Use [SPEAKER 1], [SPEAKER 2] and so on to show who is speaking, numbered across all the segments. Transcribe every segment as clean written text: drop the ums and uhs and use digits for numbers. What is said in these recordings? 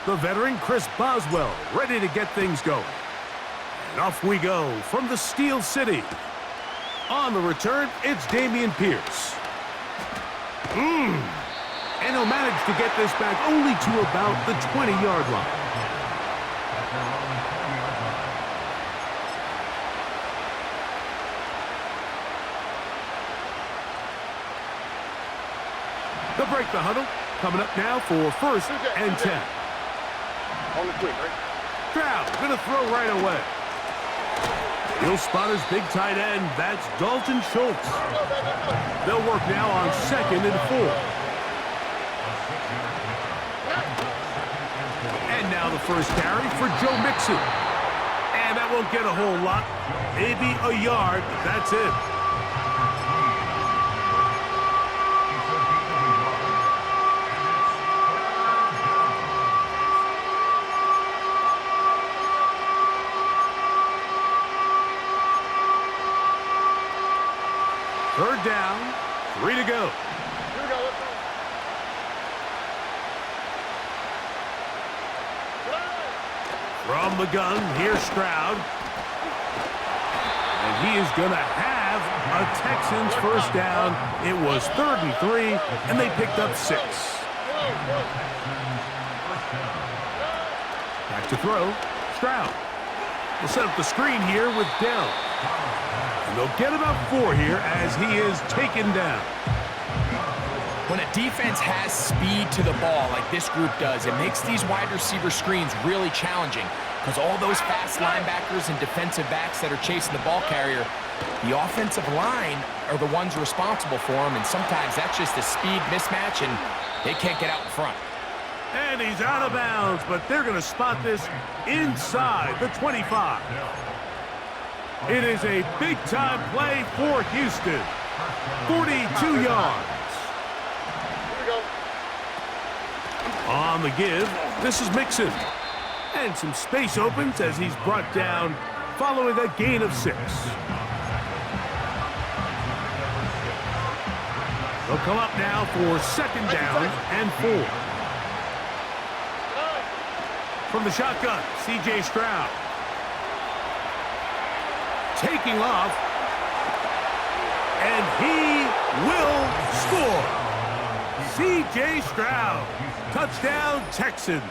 [SPEAKER 1] The veteran Chris Boswell ready to get things going. And off we go from the Steel City. On the return, it's Dameon Pierce. And he'll manage to get this back only to about the 20-yard line. They'll break the huddle. Coming up now for first and 10.
[SPEAKER 2] On the quick, right?
[SPEAKER 1] Stroud gonna throw right away. He'll spot his big tight end. That's Dalton Schultz. They'll work now on 2nd and 4. And now the first carry for Joe Mixon. And that won't get a whole lot. Maybe a yard. That's it. Third down, 3 to go.
[SPEAKER 2] Here we go, let's go.
[SPEAKER 1] From the gun, here's Stroud. And he is going to have a Texans first down. It was 3rd and 3, and they picked up 6. Back to throw, Stroud. We'll set up the screen here with Dell. And they'll get about 4 here as he is taken down.
[SPEAKER 3] When a defense has speed to the ball like this group does, it makes these wide receiver screens really challenging because all those fast linebackers and defensive backs that are chasing the ball carrier, the offensive line are the ones responsible for them, and sometimes that's just a speed mismatch, and they can't get out in front.
[SPEAKER 1] And he's out of bounds, but they're going to spot this inside the 25. It is a big-time play for Houston. 42 yards.
[SPEAKER 2] Here we go.
[SPEAKER 1] On the give, this is Mixon. And some space opens as he's brought down following a gain of 6. They'll come up now for 2nd down and 4. From the shotgun, C.J. Stroud. Taking off, and he will score. C.J. Stroud, touchdown Texans.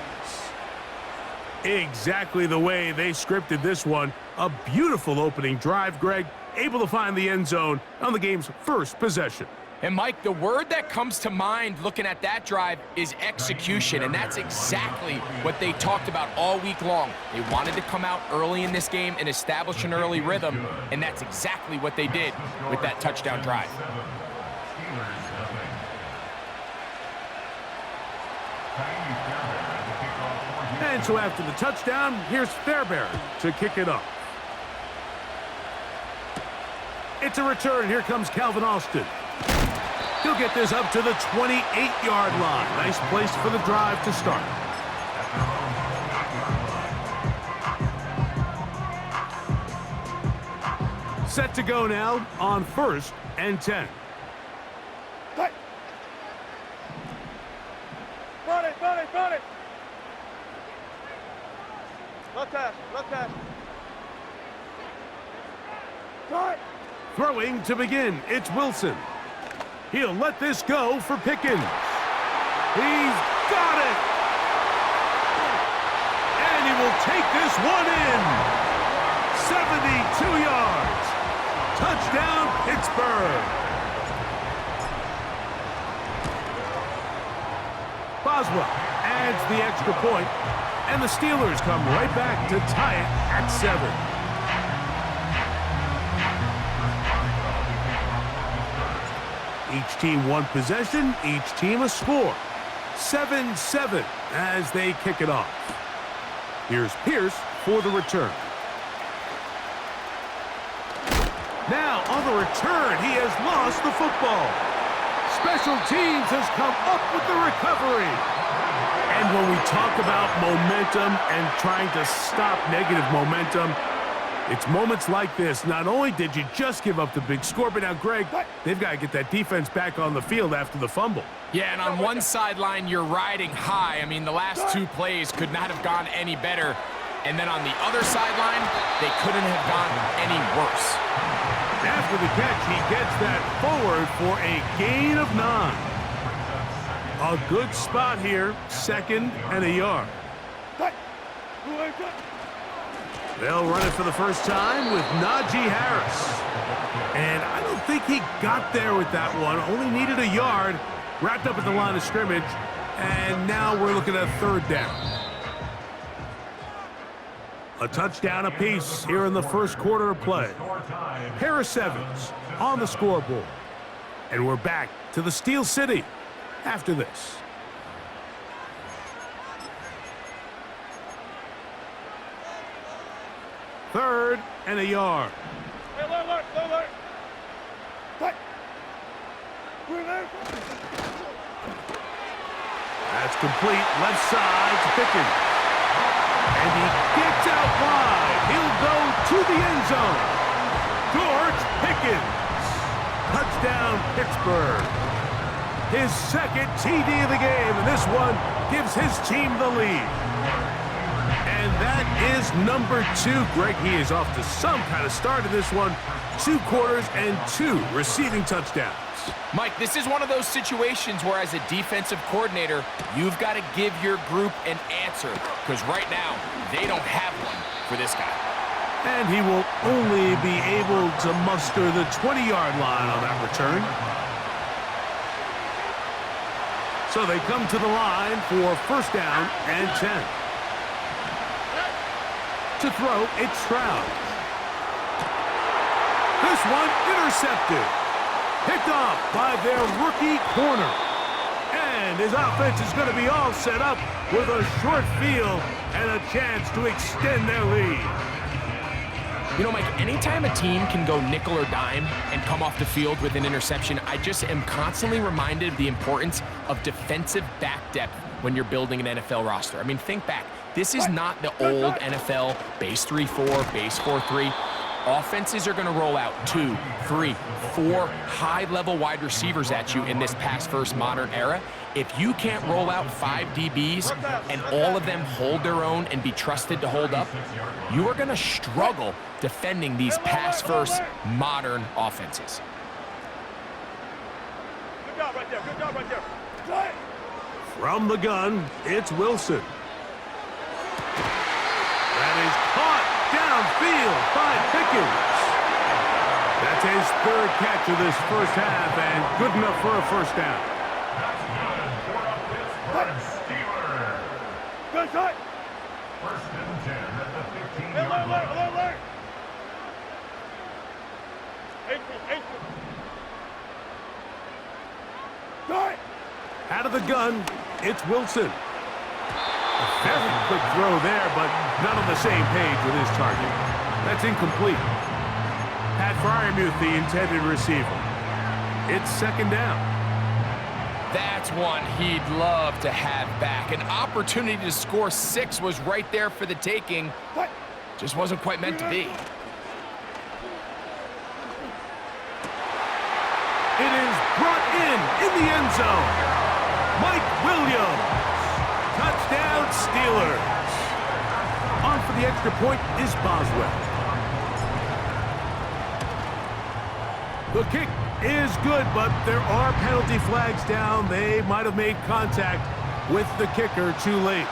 [SPEAKER 1] Exactly the way they scripted this one. A beautiful opening drive, Greg, able to find the end zone on the game's first possession.
[SPEAKER 3] And, Mike, the word that comes to mind looking at that drive is execution, and that's exactly what they talked about all week long. They wanted to come out early in this game and establish an early rhythm, and that's exactly what they did with that touchdown drive.
[SPEAKER 1] And so after the touchdown, here's Fairbairn to kick it off. It's a return. Here comes Calvin Austin. He'll get this up to the 28-yard line. Nice place for the drive to start. Set to go now on 1st and 10.
[SPEAKER 2] Hey. Run it, run it, run it. Left hash, left hash. Cut.
[SPEAKER 1] Throwing to begin, it's Wilson. He'll let this go for Pickens. He's got it! And he will take this one in. 72 yards. Touchdown, Pittsburgh. Boswell adds the extra point, and the Steelers come right back to tie it at 7. Each team one possession, each team a score. 7-7 as they kick it off. Here's Pierce for the return. Now on the return, he has lost the football. Special teams has come up with the recovery. And when we talk about momentum and trying to stop negative momentum, It's moments like this. Not only did you just give up the big score, but now, Greg, they've got to get that defense back on the field after the fumble.
[SPEAKER 3] Yeah, and on one sideline, you're riding high. I mean, the last 2 plays could not have gone any better. And then on the other sideline, they couldn't have gone any worse.
[SPEAKER 1] After the catch, he gets that forward for a gain of 9. A good spot here, 2nd and a yard. They'll run it for the first time with Najee Harris. And I don't think he got there with that one. Only needed a yard. Wrapped up at the line of scrimmage. And now we're looking at 3rd down. A touchdown apiece here in the first quarter of play. Harris Evans on the scoreboard. And we're back to the Steel City after this. Third and a yard.
[SPEAKER 2] Hey, alert.
[SPEAKER 1] That's complete. Left side to Pickens. And he gets out wide. He'll go to the end zone. George Pickens. Touchdown, Pittsburgh. His 2nd TD of the game, and this one gives his team the lead. And that is number 2. Greg, he is off to some kind of start in this one. 2 quarters and 2 receiving touchdowns.
[SPEAKER 3] Mike, this is one of those situations where as a defensive coordinator, you've got to give your group an answer. Because right now, they don't have one for this guy.
[SPEAKER 1] And he will only be able to muster the 20-yard line on that return. So they come to the line for 1st down and 10. To throw, it's Stroud. This one intercepted. Picked off by their rookie corner. And his offense is going to be all set up with a short field and a chance to extend their lead.
[SPEAKER 3] You know, Mike, anytime a team can go nickel or dime and come off the field with an interception, I just am constantly reminded of the importance of defensive back depth when you're building an NFL roster. I mean, think back. This is not the old NFL base 3-4, base 4-3. Offenses are going to roll out 2, 3, 4 high-level wide receivers at you in this pass-first modern era. If you can't roll out 5 DBs and all of them hold their own and be trusted to hold up, you are going to struggle defending these pass-first modern offenses.
[SPEAKER 2] Good job right there.
[SPEAKER 1] From the gun, it's Wilson. That is caught downfield by Pickens. That's his 3rd catch of this first half and good enough for a 1st down.
[SPEAKER 2] Good shot.
[SPEAKER 4] 1st and 10 at the 15-yard
[SPEAKER 2] Hey,
[SPEAKER 4] line.
[SPEAKER 2] alert. 8.
[SPEAKER 1] Out of the gun, it's Wilson. A very quick throw there, but not on the same page with his target. That's incomplete. Pat Freiermuth, the intended receiver. It's 2nd down.
[SPEAKER 3] That's one he'd love to have back. An opportunity to score 6 was right there for the taking. Just wasn't quite meant to be.
[SPEAKER 1] It is brought in the end zone. Mike Williams. Touchdown, Steelers. On for the extra point is Boswell. The kick is good, but there are penalty flags down. They might have made contact with the kicker too late.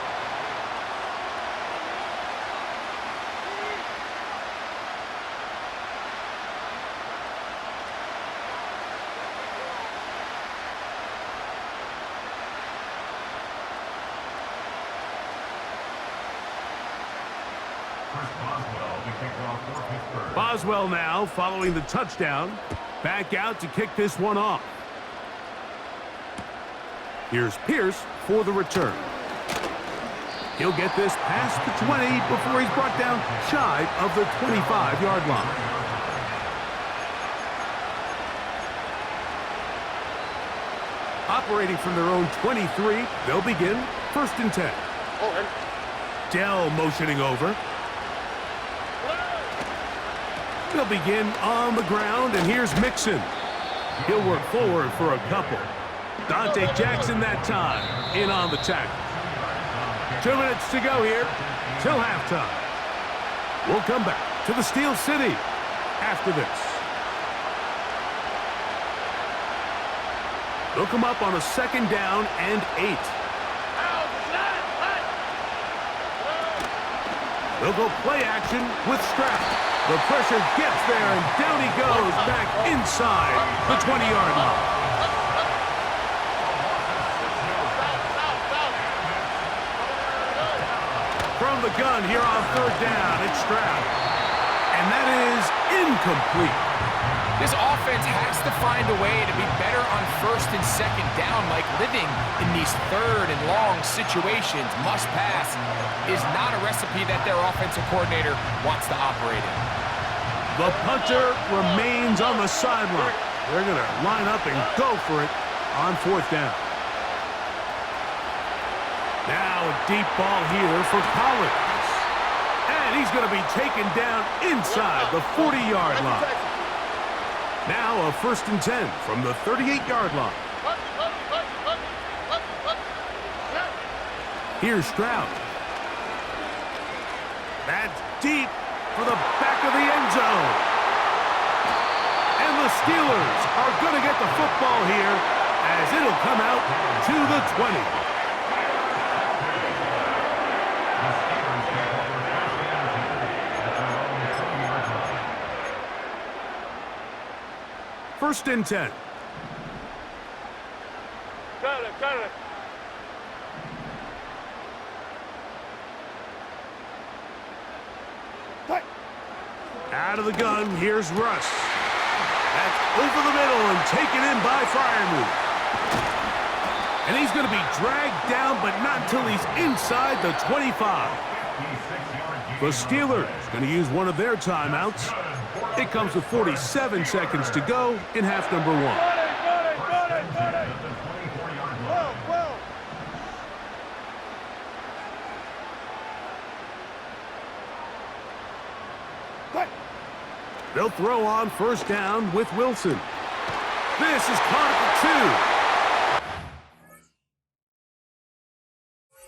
[SPEAKER 1] Boswell now following the touchdown. Back out to kick this one off. Here's Pierce for the return. He'll get this past the 20 before he's brought down shy of the 25-yard line. Operating from their own 23, they'll begin 1st and 10. Dell motioning over. They'll begin on the ground, and here's Mixon. He'll work forward for a couple. Dante Jackson that time, in on the tackle. 2 minutes to go here till halftime. We'll come back to the Steel City after this. They'll come up on a 2nd down and 8. They'll go play action with Stroud. The pressure gets there, and down he goes back inside the 20-yard line. From the gun here on 3rd down, it's Stroud. And that is incomplete.
[SPEAKER 3] This offense has to find a way to be better on 1st and 2nd down, like living in these 3rd and long situations. Must pass is not a recipe that their offensive coordinator wants to operate in.
[SPEAKER 1] The punter remains on the sideline. They're going to line up and go for it on 4th down. Now a deep ball here for Collins. And he's going to be taken down inside the 40-yard line. Now a 1st and 10 from the 38-yard line. Here's Stroud. That's deep for the back of the end zone. And the Steelers are going to get the football here as it'll come out to the 20. First and 10.
[SPEAKER 2] Got it.
[SPEAKER 1] Out of the gun, here's Russ. That's over the middle and taken in by Freiermuth. And he's going to be dragged down, but not until he's inside the 25. The Steelers going to use one of their timeouts. It comes with 47 seconds to go in half number 1.
[SPEAKER 2] Got it. Well.
[SPEAKER 1] They'll throw on 1st down with Wilson. This is caught at the 2.